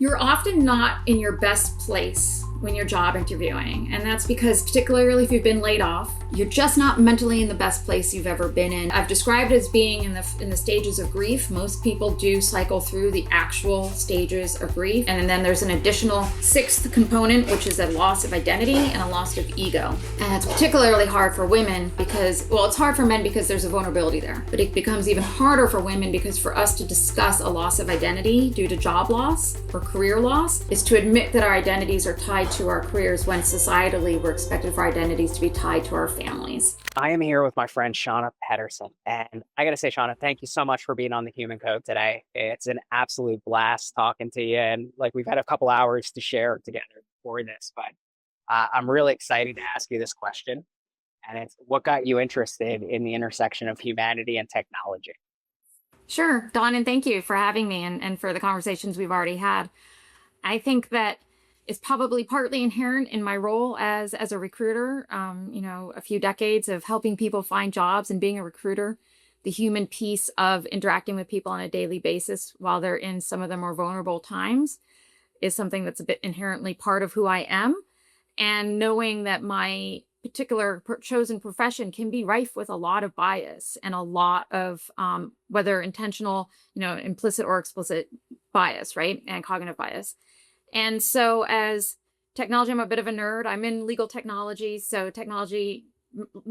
You're often not in your best place when you're job interviewing. And that's because, particularly if you've been laid off, you're just not mentally in the best place you've ever been in. I've described it as being in the stages of grief. Most people do cycle through the actual stages of grief. And then there's an additional sixth component, which is a loss of identity and a loss of ego. And it's particularly hard for women because, well, it's hard for men because there's a vulnerability there. But it becomes even harder for women because for us to discuss a loss of identity due to job loss or career loss is to admit that our identities are tied to our careers when societally we're expected for our identities to be tied to our families. I am here with my friend Shana Pederson. And I got to say, Shana, thank you so much for being on the Human Code today. It's an absolute blast talking to you. And like we've had a couple hours to share together before this, but I'm really excited to ask you this question. And it's what got you interested in the intersection of humanity and technology? Sure, Don, and thank you for having me and for the conversations we've already had. I think that it's probably partly inherent in my role as a recruiter. A few decades of helping people find jobs and being a recruiter, the human piece of interacting with people on a daily basis while they're in some of the more vulnerable times is something that's a bit inherently part of who I am. And knowing that my particular chosen profession can be rife with a lot of bias and a lot of whether intentional, implicit or explicit bias, right? And cognitive bias. And so as technology, I'm a bit of a nerd. I'm in legal technology. So technology,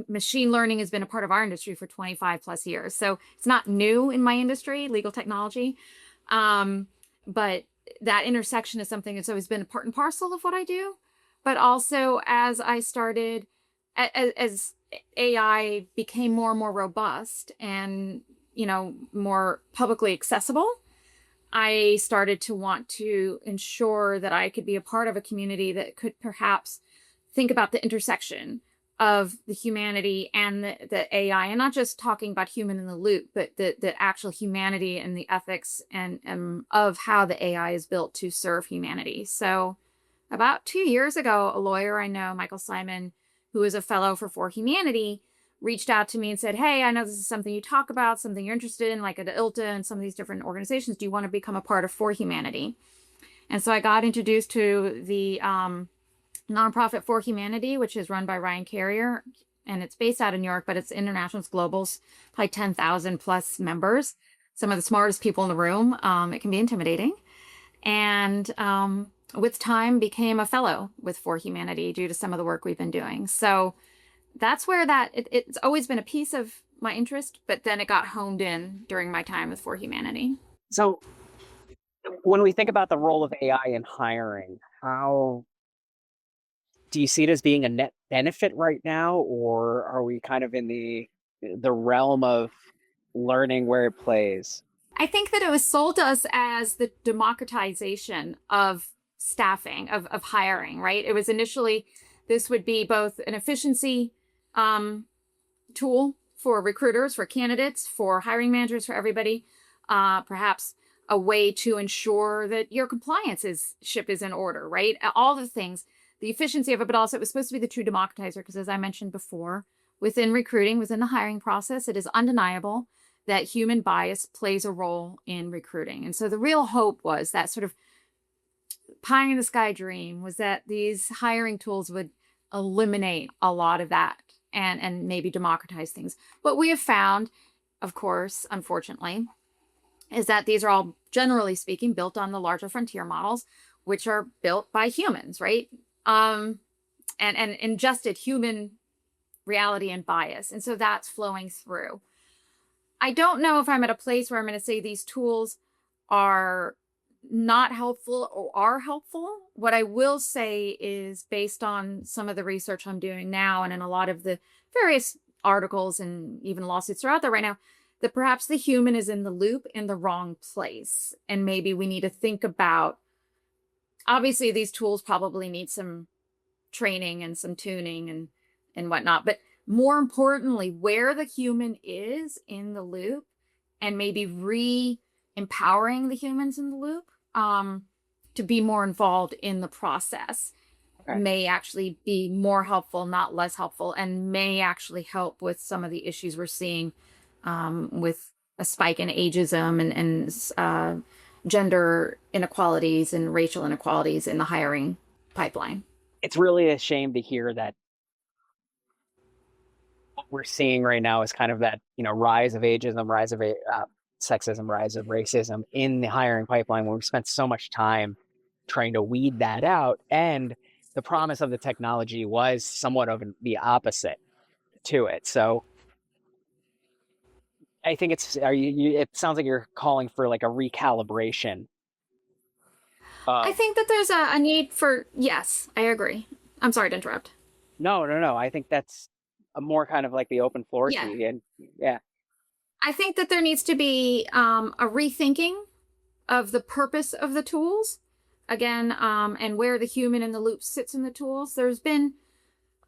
machine learning has been a part of our industry for 25 plus years. So it's not new in my industry, legal technology. But that intersection is something that's always been a part and parcel of what I do. But also as I started, as AI became more and more robust and, more publicly accessible, I started to want to ensure that I could be a part of a community that could perhaps think about the intersection of the humanity and the AI, and not just talking about human in the loop, but the actual humanity and the ethics and of how the AI is built to serve humanity. So about 2 years ago, a lawyer I know, Michael Simon, who is a fellow for Humanity, reached out to me and said, hey, I know this is something you talk about, something you're interested in, like at ILTA and some of these different organizations. Do you want to become a part of For Humanity? And so I got introduced to the nonprofit For Humanity, which is run by Ryan Carrier, and it's based out of New York, but it's international, it's global, it's probably 10,000 plus members, some of the smartest people in the room. It can be intimidating. And with time became a fellow with For Humanity due to some of the work we've been doing. So that's where it's always been a piece of my interest, but then it got honed in during my time with For Humanity. So when we think about the role of AI in hiring, how do you see it as being a net benefit right now, or are we kind of in the realm of learning where it plays? I think that it was sold to us as the democratization of staffing, of hiring, right? It was initially, this would be both an efficiency tool for recruiters, for candidates, for hiring managers, for everybody, perhaps a way to ensure that your ship is in order, right? All the things, the efficiency of it, but also it was supposed to be the true democratizer, because as I mentioned before, within recruiting, within the hiring process, it is undeniable that human bias plays a role in recruiting. And so the real hope was that sort of pie in the sky dream was that these hiring tools would eliminate a lot of that and maybe democratize things. What we have found, of course, unfortunately, is that these are all, generally speaking, built on the larger frontier models, which are built by humans, right? And ingested human reality and bias. And so that's flowing through. I don't know if I'm at a place where I'm going to say these tools are not helpful or are helpful. What I will say is, based on some of the research I'm doing now and in a lot of the various articles and even lawsuits that are out there right now, that perhaps the human is in the loop in the wrong place. And maybe we need to think about, obviously these tools probably need some training and some tuning and whatnot, but more importantly, where the human is in the loop and maybe empowering the humans in the loop to be more involved in the process may actually be more helpful, not less helpful, and may actually help with some of the issues we're seeing with a spike in ageism and gender inequalities and racial inequalities in the hiring pipeline. It's really a shame to hear that what we're seeing right now is kind of that, rise of ageism, rise of sexism, rise of racism in the hiring pipeline, where we spent so much time trying to weed that out. And the promise of the technology was somewhat of the opposite to it. So I think it sounds like you're calling for like a recalibration I of, think that there's a need for, yes, I agree. I'm sorry to interrupt. no. I think that's a more kind of like the open floor to Yeah. you. And yeah, I think that there needs to be a rethinking of the purpose of the tools again, and where the human in the loop sits in the tools. There's been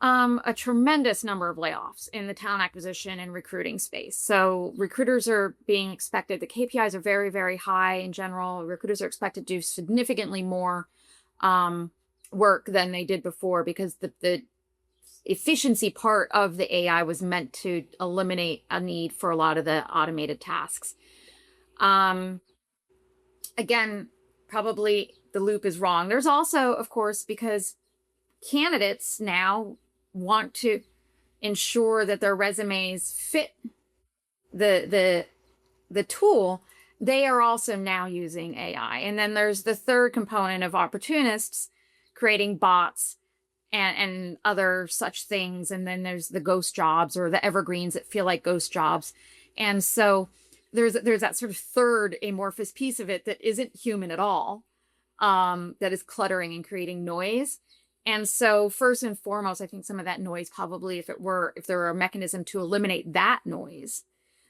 a tremendous number of layoffs in the talent acquisition and recruiting space. So recruiters are being expected, the KPIs are very, very high in general. Recruiters are expected to do significantly more work than they did before, because the efficiency part of the AI was meant to eliminate a need for a lot of the automated tasks. Again, probably the loop is wrong. There's also, of course, because candidates now want to ensure that their resumes fit the tool, they are also now using AI. And then there's the third component of opportunists creating bots and other such things. And then there's the ghost jobs, or the evergreens that feel like ghost jobs. And so there's that sort of third amorphous piece of it that isn't human at all, that is cluttering and creating noise. And so first and foremost, I think some of that noise, probably if there were a mechanism to eliminate that noise,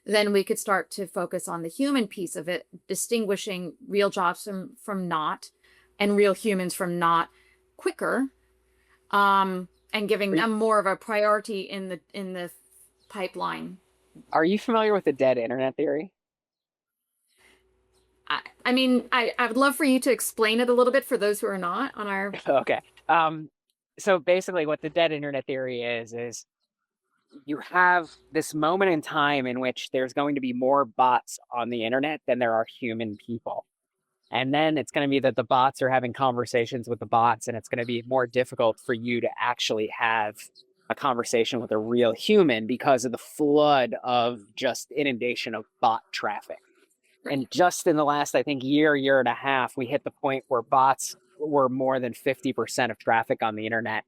then we could start to focus on the human piece of it, distinguishing real jobs from not, and real humans from not, quicker, and giving them more of a priority in the pipeline. are you familiar with the dead internet theory? I mean, I would love for you to explain it a little bit for those who are not on our. Okay. So basically what the dead internet theory is you have this moment in time in which there's going to be more bots on the internet than there are human people. And then it's going to be that the bots are having conversations with the bots, and it's going to be more difficult for you to actually have a conversation with a real human because of the flood of just inundation of bot traffic. And just in the last, I think, year and a half, we hit the point where bots were more than 50% of traffic on the internet.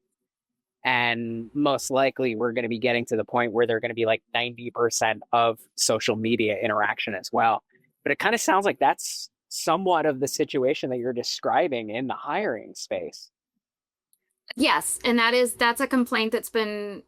And most likely we're going to be getting to the point where they're going to be like 90% of social media interaction as well. But it kind of sounds like that's somewhat of the situation that you're describing in the hiring space. Yes, and that's a complaint that's been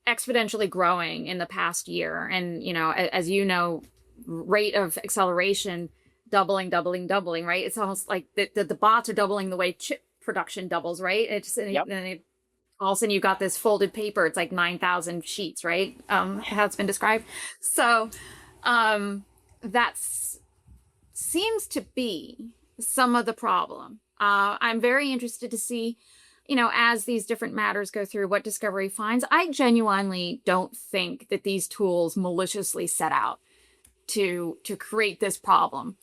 exponentially growing in the past year. And as you know, rate of acceleration doubling, right? It's almost like the bots are doubling the way chip production doubles, right? Yep. All of a sudden you got this folded paper. It's like 9,000 sheets, right? How it's been described. So that seems to be some of the problem. I'm very interested to see, as these different matters go through, what Discovery finds. I genuinely don't think that these tools maliciously set out to create this problem.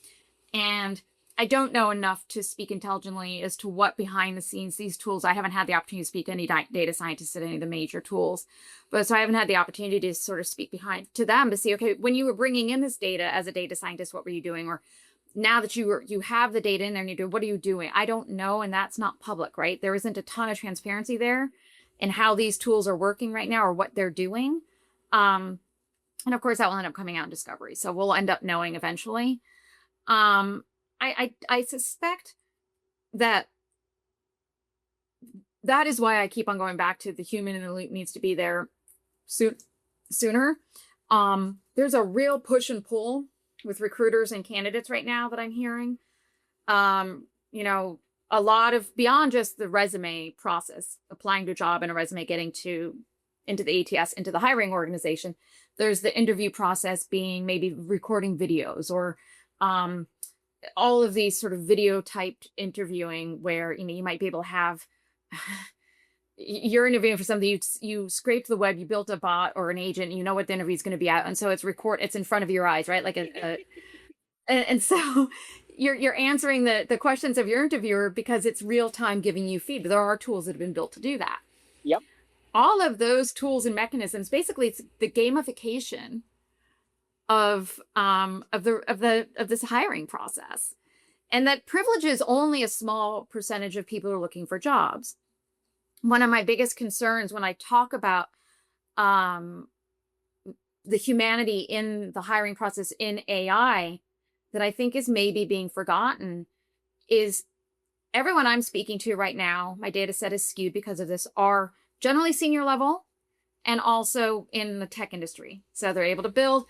And I don't know enough to speak intelligently as to what behind the scenes these tools. I haven't had the opportunity to speak to any data scientists at any of the major tools, but so I haven't had the opportunity to sort of speak behind to them to see, okay, when you were bringing in this data as a data scientist, what were you doing? Or now that you have the data in there and you do, what are you doing? I don't know, and that's not public, right? There isn't a ton of transparency there in how these tools are working right now or what they're doing. And of course, that will end up coming out in Discovery, so we'll end up knowing eventually. I suspect that is why I keep on going back to the human in the loop needs to be there sooner. There's a real push and pull with recruiters and candidates right now that I'm hearing. A lot of beyond just the resume process, applying to a job and a resume getting into the ATS, into the hiring organization. There's the interview process being maybe recording videos or all of these sort of video typed interviewing where, you might be able to have, you're interviewing for something, you scraped the web, you built a bot or an agent, you know what the interview is going to be at. And so it's in front of your eyes, right? Like and so you're answering the questions of your interviewer because it's real time giving you feedback. There are tools that have been built to do that. Yep. All of those tools and mechanisms, basically, it's the gamification of this hiring process, and that privileges only a small percentage of people who are looking for jobs. One of my biggest concerns when I talk about the humanity in the hiring process in AI that I think is maybe being forgotten is everyone I'm speaking to right now, my data set is skewed because of this, are generally senior level and also in the tech industry. So they're able to build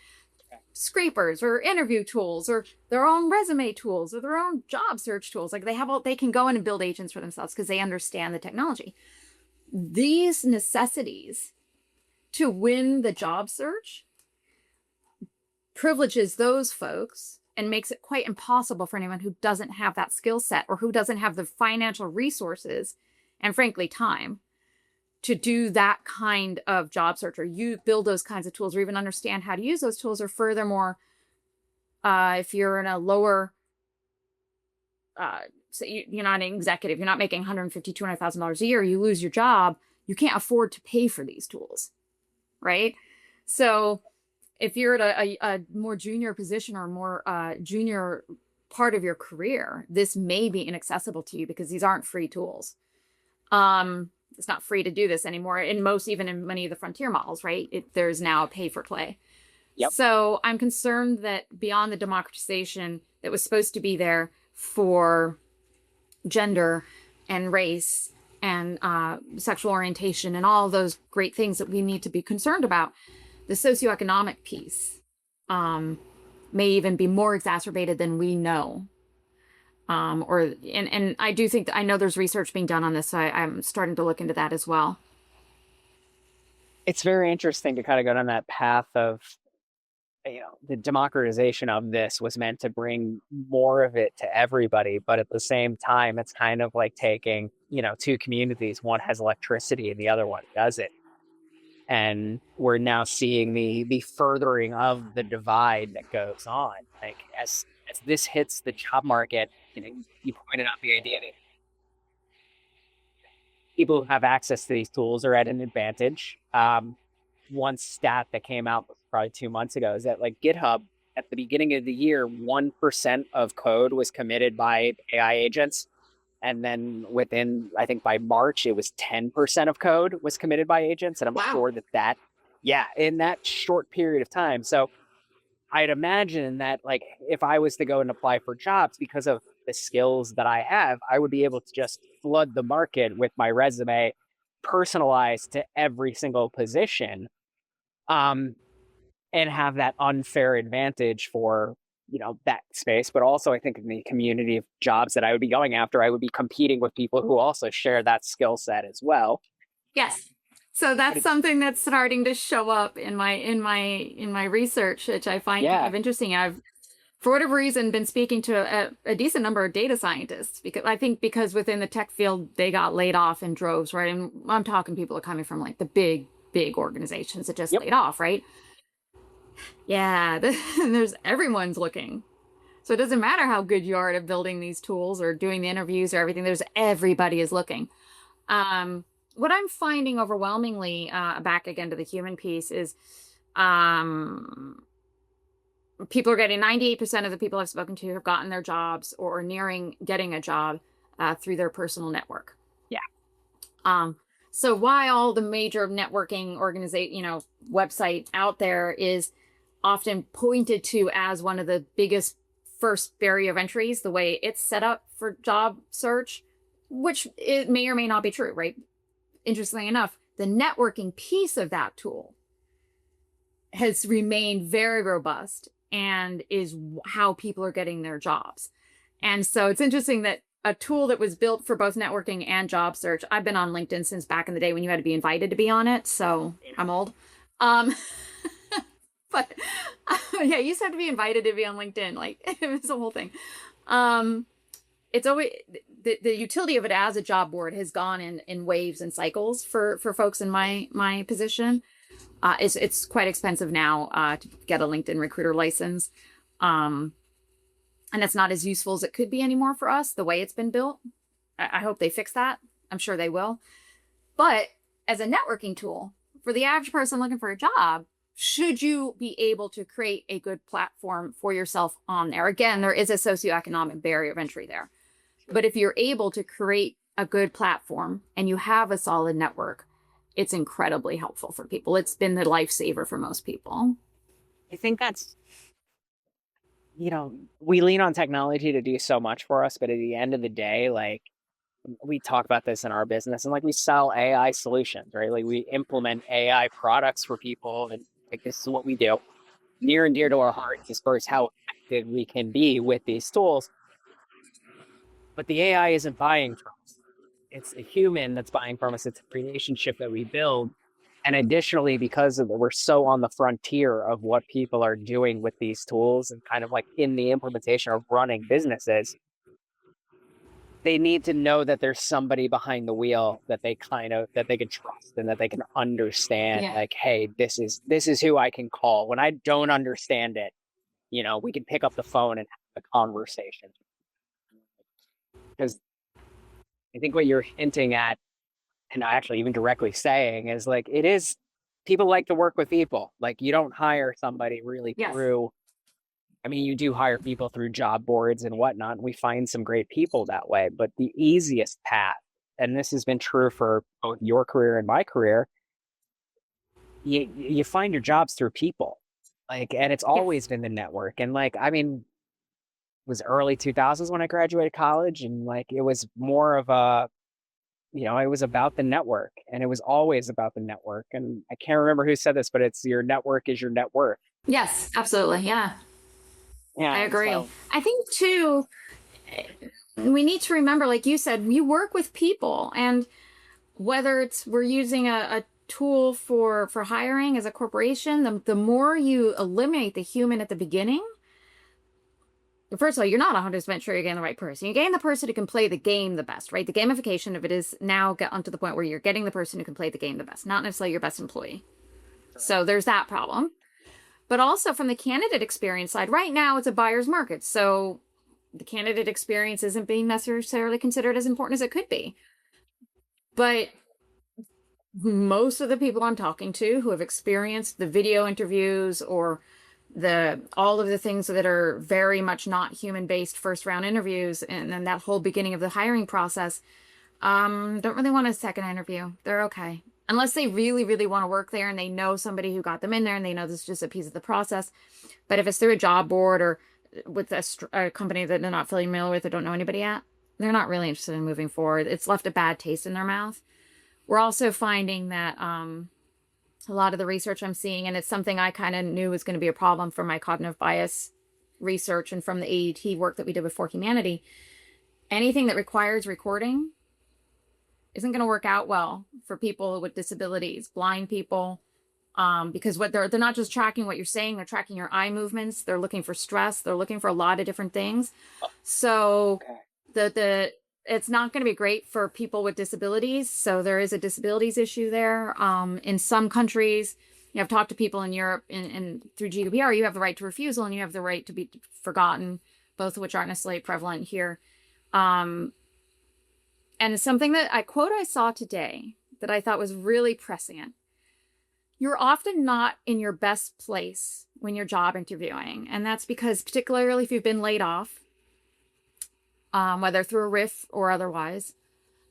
scrapers or interview tools or their own resume tools or their own job search tools. Like they can go in and build agents for themselves because they understand the technology. These necessities to win the job search privileges those folks and makes it quite impossible for anyone who doesn't have that skill set or who doesn't have the financial resources and frankly time to do that kind of job search or you build those kinds of tools or even understand how to use those tools. Or furthermore, if you're in a lower, so you're not an executive, you're not making $150,000, $200,000 a year, you lose your job, you can't afford to pay for these tools, right? So if you're at a more junior position or more junior part of your career, this may be inaccessible to you because these aren't free tools. It's not free to do this anymore. Even in many of the frontier models, right? There's now a pay for play. Yep. So I'm concerned that beyond the democratization that was supposed to be there for gender and race and sexual orientation and all those great things that we need to be concerned about, the socioeconomic piece may even be more exacerbated than we know. And I do think that I know there's research being done on this, so I'm starting to look into that as well. It's very interesting to kind of go down that path of, the democratization of this was meant to bring more of it to everybody, but at the same time, it's kind of like taking, two communities. One has electricity and the other one doesn't. And we're now seeing the furthering of the divide that goes on. Like as this hits the job market, you pointed out the idea that people who have access to these tools are at an advantage. One stat that came out probably 2 months ago is that like GitHub at the beginning of the year, 1% of code was committed by AI agents. And then within, I think by March, it was 10% of code was committed by agents. And I'm sure that in that short period of time. So I'd imagine that like if I was to go and apply for jobs because of the skills that I have, I would be able to just flood the market with my resume, personalized to every single position, and have that unfair advantage for that space. But also I think in the community of jobs that I would be going after, I would be competing with people who also share that skill set as well. Yes. So that's something that's starting to show up in my research, which I find kind of interesting. I've, for whatever reason, been speaking to a decent number of data scientists because within the tech field, they got laid off in droves, right? And I'm talking people are coming from like the big organizations that just laid off, right? Yeah, everyone's looking. So it doesn't matter how good you are at building these tools or doing the interviews or everything. Everybody is looking. What I'm finding overwhelmingly, back again to the human piece, is people are getting 98% of the people I've spoken to have gotten their jobs or are nearing getting a job through their personal network. Yeah. So why all the major networking website out there is often pointed to as one of the biggest first barrier of entries, the way it's set up for job search, which it may or may not be true, right? Interestingly enough, the networking piece of that tool has remained very robust and is how people are getting their jobs. And so it's interesting that a tool that was built for both networking and job search. I've been on LinkedIn since back in the day when you had to be invited to be on it. So I'm old. But yeah, you used to have to be invited to be on LinkedIn. Like it was a whole thing. It's always the utility of it as a job board has gone in waves and cycles for folks in my position. It's quite expensive now to get a LinkedIn recruiter license. and it's not as useful as it could be anymore for us the way it's been built. I hope they fix that. I'm sure they will. But as a networking tool for the average person looking for a job, should you be able to create a good platform for yourself on there? Again, there is a socioeconomic barrier of entry there. But if you're able to create a good platform and you have a solid network, it's incredibly helpful for people. It's been the lifesaver for most people. I think that's, we lean on technology to do so much for us, but at the end of the day, like we talk about this in our business and like we sell AI solutions, right? Like we implement AI products for people and like this is what we do. Near and dear to our hearts as far as how active we can be with these tools. But the AI isn't buying from us. It's a human that's buying from us. It's a relationship that we build. And additionally, because we're so on the frontier of what people are doing with these tools and kind of like in the implementation of running businesses, they need to know that there's somebody behind the wheel that they can trust and that they can understand. Yeah. Like, hey, this is who I can call when I don't understand it. We can pick up the phone and have a conversation. Because I think what you're hinting at, and actually even directly saying, is like it is people like to work with people. Like you don't hire somebody really Yes. through. I mean, you do hire people through job boards and whatnot, and we find some great people that way. But the easiest path, and this has been true for both your career and my career, you find your jobs through people. Like, and it's Yes. always been the network. And like, I mean, it was early 2000s when I graduated college, and like it was more of a it was about the network, and it was always about the network. And I can't remember who said this, but it's your network is your net worth. Yes, absolutely. Yeah, I Yeah. And agree. so, I think too, we need to remember, like you said, we work with people, and whether it's we're using a tool for hiring as a corporation, the more you eliminate the human at the beginning, first of all, you're not 100% sure you're getting the right person. You're getting the person who can play the game the best, right? The gamification of it is now gotten to the point where you're getting the person who can play the game the best, not necessarily your best employee. So there's that problem. But also from the candidate experience side, right now it's a buyer's market. So the candidate experience isn't being necessarily considered as important as it could be. But most of the people I'm talking to who have experienced the video interviews or all of the things that are very much not human based first round interviews and then that whole beginning of the hiring process don't really want a second interview. They're okay unless they really really want to work there and they know somebody who got them in there and they know this is just a piece of the process. But if it's through a job board or with a company that they're not familiar with or don't know anybody at, they're not really interested in moving forward. It's left a bad taste in their mouth. We're also finding that a lot of the research I'm seeing, and it's something I kind of knew was going to be a problem from my cognitive bias research and from the AET work that we did with For Humanity, anything that requires recording isn't going to work out well for people with disabilities, blind people, because what they're not just tracking what you're saying, they're tracking your eye movements, they're looking for stress, they're looking for a lot of different things. So the it's not going to be great for people with disabilities. So there is a disabilities issue there. In some countries, I've talked to people in Europe and through GDPR, you have the right to refusal and you have the right to be forgotten, both of which aren't necessarily prevalent here. And it's something that I saw today that I thought was really prescient. You're often not in your best place when you're job interviewing. And that's because particularly if you've been laid off, whether through a RIF or otherwise,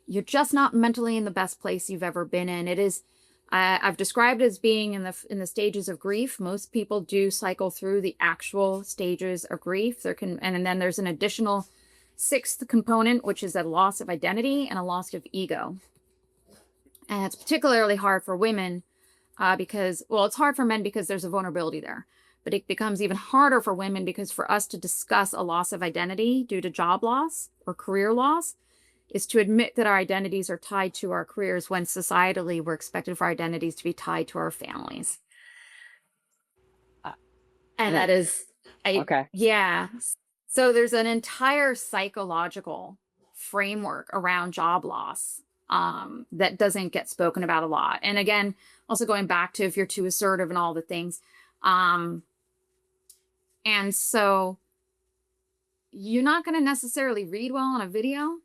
you're just not mentally in the best place you've ever been in. It is, I've described it as being in the stages of grief. Most people do cycle through the actual stages of grief. And then there's an additional sixth component, which is a loss of identity and a loss of ego. And it's particularly hard for women because, well, it's hard for men because there's a vulnerability there. But it becomes even harder for women because for us to discuss a loss of identity due to job loss or career loss is to admit that our identities are tied to our careers when societally we're expected for our identities to be tied to our families. And that is, okay. Yeah. So there's an entire psychological framework around job loss that doesn't get spoken about a lot. And again, also going back to if you're too assertive and all the things. And so you're not going to necessarily read well on a video.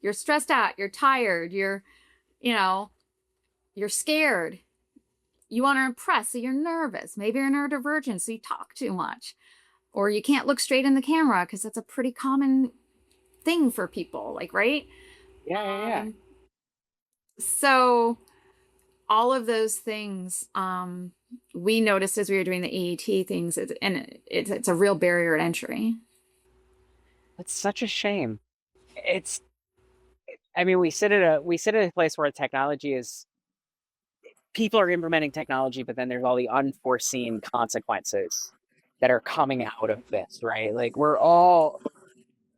You're stressed out, you're tired, you know, you're scared. You want to impress, so you're nervous. Maybe you're neurodivergent, so you talk too much. Or you can't look straight in the camera because that's a pretty common thing for people, like, right? Yeah, yeah, yeah. So all of those things we noticed as we were doing the AET things, and it's a real barrier at entry. It's such a shame. It's, I mean, we sit at a place where technology is people are implementing technology, but then there's all the unforeseen consequences that are coming out of this, right? Like we're all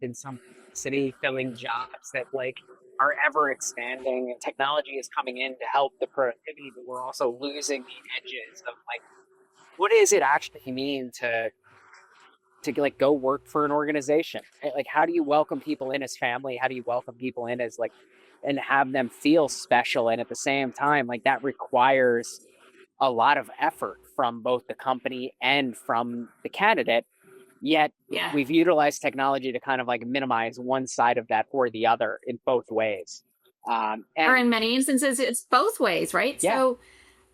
in some city filling jobs that like are ever expanding and technology is coming in to help the productivity, but we're also losing the edges of like what does it actually mean to like go work for an organization, right? Like how do you welcome people in as family, how do you welcome people in as like and have them feel special, and at the same time like that requires a lot of effort from both the company and from the candidate. Yet Yeah. we've utilized technology to kind of like minimize one side of that or the other in both ways. Or And in many instances, it's both ways, right? yeah, So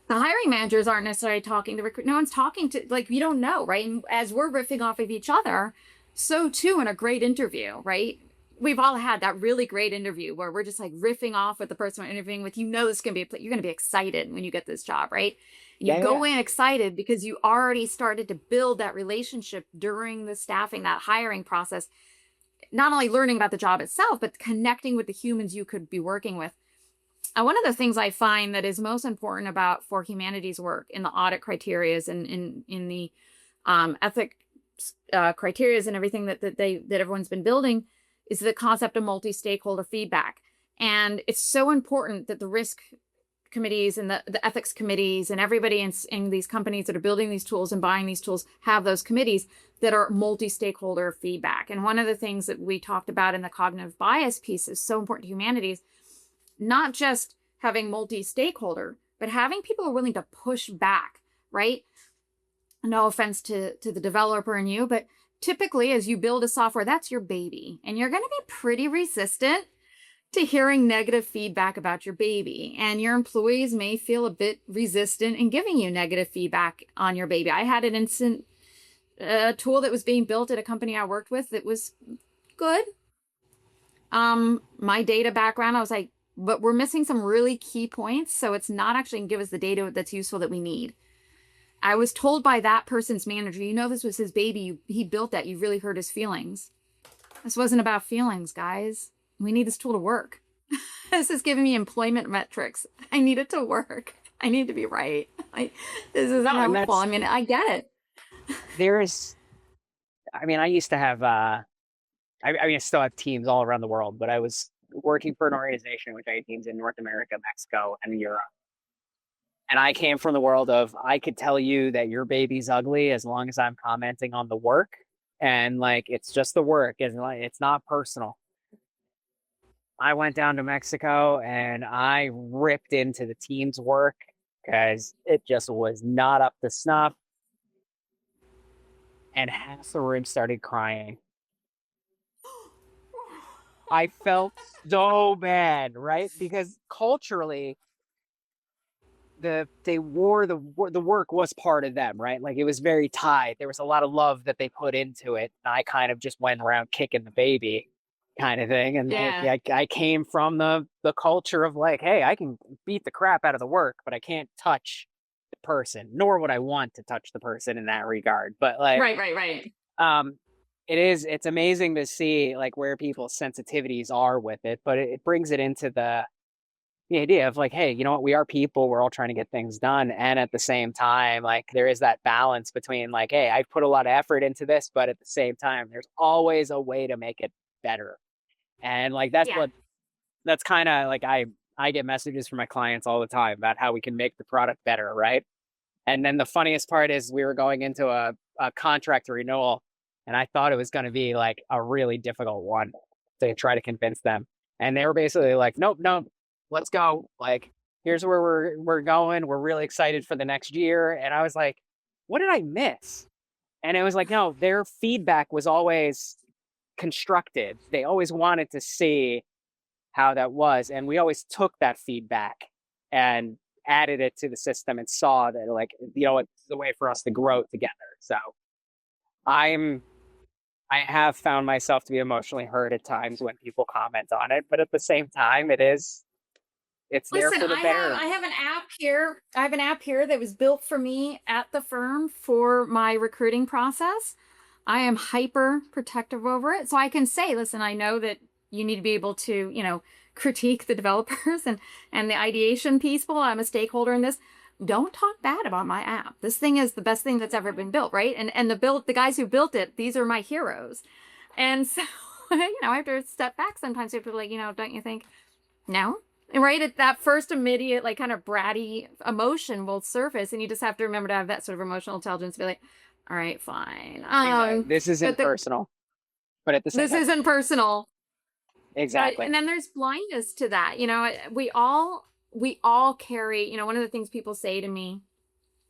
the hiring managers aren't necessarily talking to recruit. No one's talking to, like, you don't know, right? And as we're riffing off of each other, so too in a great interview, right? We've all had that really great interview where we're just like riffing off with the person we're interviewing with. You know, this can be, you're going to be excited when you get this job, right? And you yeah, yeah, go in excited because you already started to build that relationship during the staffing, that hiring process, not only learning about the job itself, but connecting with the humans you could be working with. One of the things I find that is most important about For Humanity's work in the audit criterias and in the ethic criterias and everything that everyone's been building is the concept of multi-stakeholder feedback. And it's so important that the risk committees and the ethics committees and everybody in these companies that are building these tools and buying these tools have those committees that are multi-stakeholder feedback. And one of the things that we talked about in the cognitive bias piece is so important to humanities, not just having multi-stakeholder, but having people who are willing to push back, right? No offense to the developer and you, but typically as you build a software, that's your baby. And you're going to be pretty resistant to hearing negative feedback about your baby. And your employees may feel a bit resistant in giving you negative feedback on your baby. I had an instant tool that was being built at a company I worked with that was good. My data background, I was like, but we're missing some really key points. So it's not actually going to give us the data that's useful that we need. I was told by that person's manager, you know, this was his baby. He built that. You really hurt his feelings. This wasn't about feelings, guys. We need this tool to work. This is giving me employment metrics. I need it to work. I need to be right. This isn't no, and helpful. that's I mean, I get it. there's. I mean, I used to have. I mean, I still have teams all around the world, but I was working for an organization which I had teams in North America, Mexico, and Europe. And I came from the world of I could tell you that your baby's ugly as long as I'm commenting on the work, and like it's just the work, it's not personal. I went down to Mexico and I ripped into the team's work because it just was not up to snuff, and half the room started crying. I felt so bad, right? Because culturally, the work was part of them, right? Like it was very tied. There was a lot of love that they put into it. I kind of just went around kicking the baby kind of thing. And Yeah. I came from the culture of like, hey, I can beat the crap out of the work, but I can't touch the person, nor would I want to touch the person in that regard. But like Right, right, right. um it's amazing to see like where people's sensitivities are with it, but it brings it into the idea of like, hey, you know what? We are people. We're all trying to get things done. And at the same time, like there is that balance between like, hey, I put a lot of effort into this, but at the same time, there's always a way to make it better. And like Yeah. that's kind of like I get messages from my clients all the time about how we can make the product better, right? And then the funniest part is we were going into a contract renewal, and I thought it was going to be like a really difficult one to try to convince them. And they were basically like, nope, nope, let's go. Like, here's where we're going. We're really excited for the next year. And I was like, what did I miss? And it was like, no, their feedback was always constructed. They always wanted to see how that was. And we always took that feedback and added it to the system and saw that, like, it's the way for us to grow together. So I'm I have found myself to be emotionally hurt at times when people comment on it, but at the same time, it's there Listen, for the better. I have an app here. I have an app here that was built for me at the firm for my recruiting process. I am hyper protective over it. So I can say, listen, I know that you need to be able to, critique the developers and the ideation people. I'm a stakeholder in this. Don't talk bad about my app. This thing is the best thing that's ever been built, right? And the guys who built it, these are my heroes. And so, I have to step back sometimes. People are like, don't you think? No. Right, at that first immediate, like, kind of bratty emotion will surface, and you just have to remember to have that sort of emotional intelligence to be like, all right, fine. Exactly. This isn't But personal, but at the same this time, isn't personal. But exactly. and then there's blindness to that. We all carry. One of the things people say to me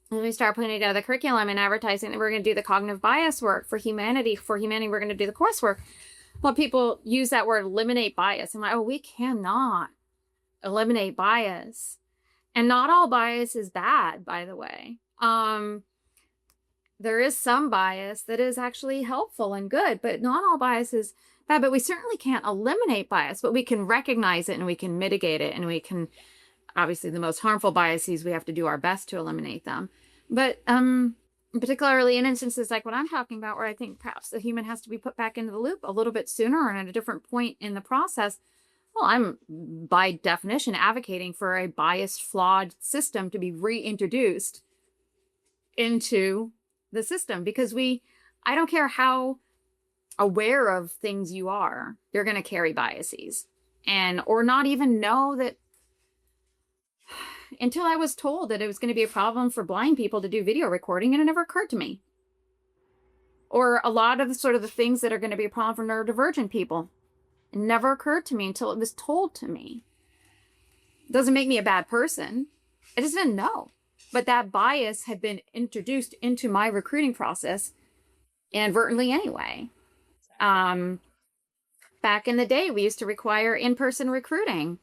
when we start putting together the curriculum and advertising that we're going to do the cognitive bias work for humanity. For humanity, we're going to do the coursework. Well, people use that word eliminate bias. I'm like, oh, we cannot eliminate bias. And not all bias is bad, by the way. There is some bias that is actually helpful and good, but not all bias is bad. But we certainly can't eliminate bias, but we can recognize it and we can mitigate it. And we can, obviously, the most harmful biases, we have to do our best to eliminate them. But particularly in instances like what I'm talking about, where I think perhaps the human has to be put back into the loop a little bit sooner and at a different point in the process. Well, I'm by definition advocating for a biased, flawed system to be reintroduced into the system, because I don't care how aware of things you are, you're going to carry biases or not even know that. Until I was told that it was going to be a problem for blind people to do video recording, and it never occurred to me. Or a lot of the things that are going to be a problem for neurodivergent people. It never occurred to me until it was told to me. It doesn't make me a bad person. I just didn't know. But that bias had been introduced into my recruiting process inadvertently anyway. Back in the day, we used to require in-person recruiting.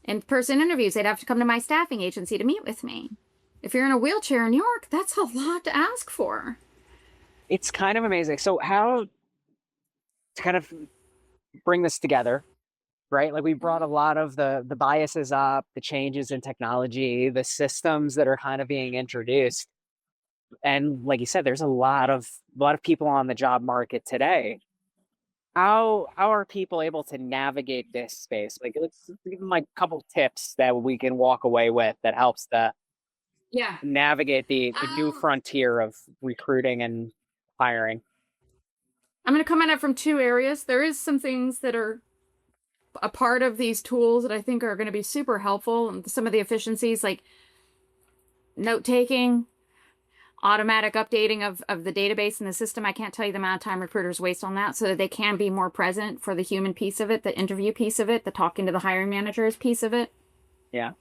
In-person interviews. They'd have to come to my staffing agency to meet with me. If you're in a wheelchair in New York, that's a lot to ask for. It's kind of amazing. So how to kind of bring this together, right? Like, we brought a lot of the biases up, the changes in technology, the systems that are kind of being introduced. And like you said, there's a lot of people on the job market today. How are people able to navigate this space? Like, let's give them like a couple tips that we can walk away with that helps to Yeah. navigate the new frontier of recruiting and hiring. I'm going to come at it from two areas. There is some things that are a part of these tools that I think are going to be super helpful. And some of the efficiencies, like note-taking, automatic updating of the database and the system. I can't tell you the amount of time recruiters waste on that, so that they can be more present for the human piece of it, the interview piece of it, the talking to the hiring managers piece of it. Yeah.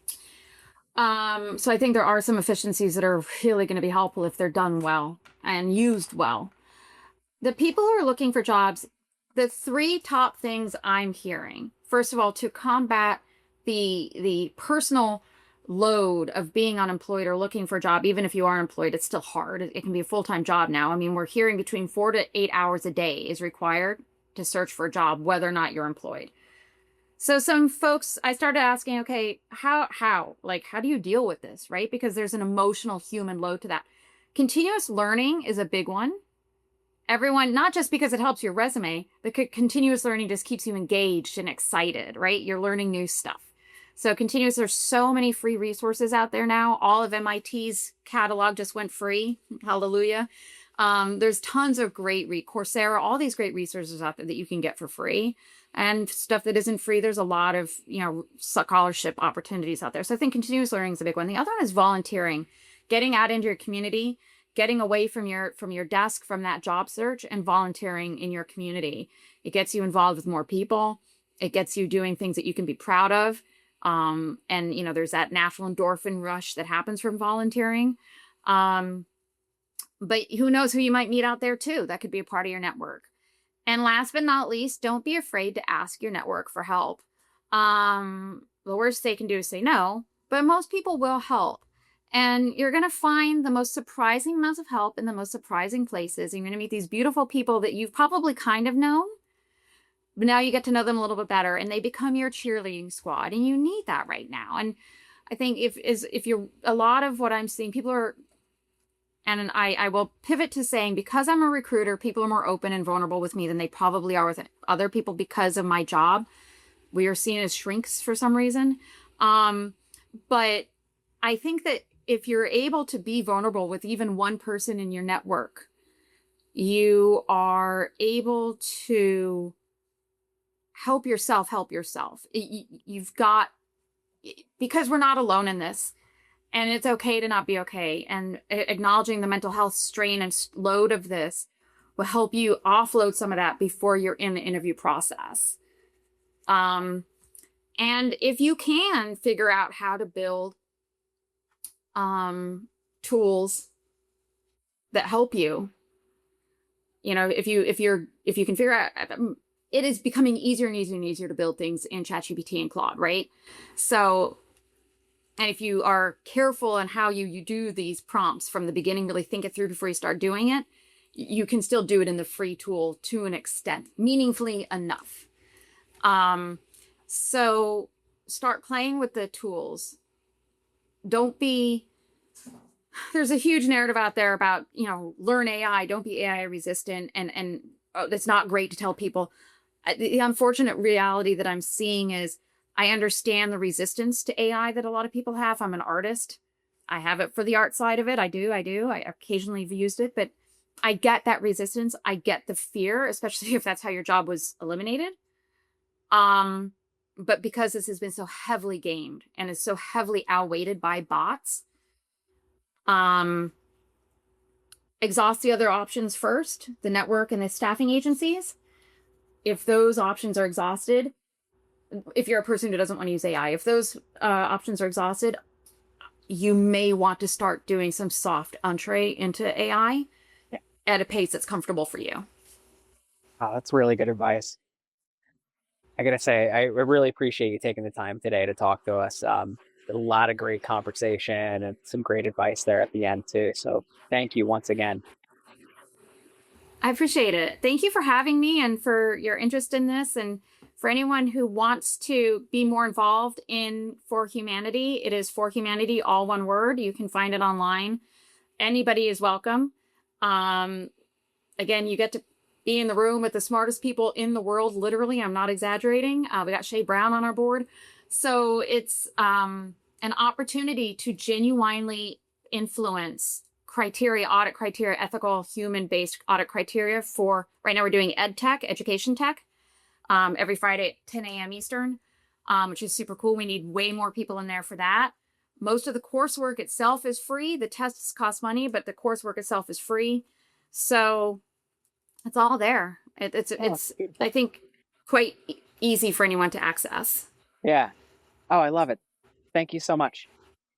So I think there are some efficiencies that are really going to be helpful if they're done well and used well. The people who are looking for jobs, the three top things I'm hearing, first of all, to combat the personal load of being unemployed or looking for a job, even if you are employed, it's still hard. It can be a full-time job now. I mean, we're hearing between 4 to 8 hours a day is required to search for a job, whether or not you're employed. So some folks, I started asking, okay, how do you deal with this, right? Because there's an emotional human load to that. Continuous learning is a big one. Everyone, not just because it helps your resume, but continuous learning just keeps you engaged and excited, right? You're learning new stuff. So there's so many free resources out there now. All of MIT's catalog just went free. Hallelujah. There's tons of great Coursera, all these great resources out there that you can get for free. And stuff that isn't free, there's a lot of, scholarship opportunities out there. So I think continuous learning is a big one. The other one is volunteering, getting out into your community, getting away from your desk, from that job search, and volunteering in your community. It gets you involved with more people. It gets you doing things that you can be proud of. And there's that natural endorphin rush that happens from volunteering. but who knows who you might meet out there too. That could be a part of your network. And last but not least, don't be afraid to ask your network for help. The worst they can do is say no, but most people will help. And you're going to find the most surprising amounts of help in the most surprising places. And you're going to meet these beautiful people that you've probably kind of known, but now you get to know them a little bit better, and they become your cheerleading squad. And you need that right now. And I think if you're, a lot of what I'm seeing, people are, and I will pivot to saying, because I'm a recruiter, people are more open and vulnerable with me than they probably are with other people because of my job. We are seen as shrinks for some reason. But I think that if you're able to be vulnerable with even one person in your network, you are able to help yourself help yourself. You've got, because we're not alone in this, and it's okay to not be okay. And acknowledging the mental health strain and load of this will help you offload some of that before you're in the interview process. And if you can figure out how to build tools that help you, if you can figure out, it is becoming easier and easier and easier to build things in ChatGPT and Claude, right? So, and if you are careful in how you do these prompts from the beginning, really think it through before you start doing it, you can still do it in the free tool to an extent, meaningfully enough. So start playing with the tools. There's a huge narrative out there about, learn AI, don't be AI resistant. And it's not great to tell people. The unfortunate reality that I'm seeing is I understand the resistance to AI that a lot of people have. I'm an artist. I have it for the art side of it. I do. I occasionally have used it, but I get that resistance. I get the fear, especially if that's how your job was eliminated. But because this has been so heavily gamed and is so heavily outweighted by bots, exhaust the other options first, the network and the staffing agencies. If those options are exhausted, if you're a person who doesn't want to use AI, if those options are exhausted, you may want to start doing some soft entree into AI at a pace that's comfortable for you. Oh, that's really good advice. I gotta say, I really appreciate you taking the time today to talk to us. A lot of great conversation and some great advice there at the end too. So thank you once again. I appreciate it. Thank you for having me and for your interest in this. And for anyone who wants to be more involved in For Humanity, it is For Humanity, all one word. You can find it online. Anybody is welcome. Again, you get to be in the room with the smartest people in the world. Literally, I'm not exaggerating. We got Shay Brown on our board. So it's an opportunity to genuinely influence criteria, audit criteria, ethical, human-based audit criteria for, right now we're doing ed tech, education tech, every Friday at 10 a.m. Eastern, which is super cool. We need way more people in there for that. Most of the coursework itself is free. The tests cost money, but the coursework itself is free. So it's all there. It's I think, quite easy for anyone to access. Yeah. Oh, I love it. Thank you so much.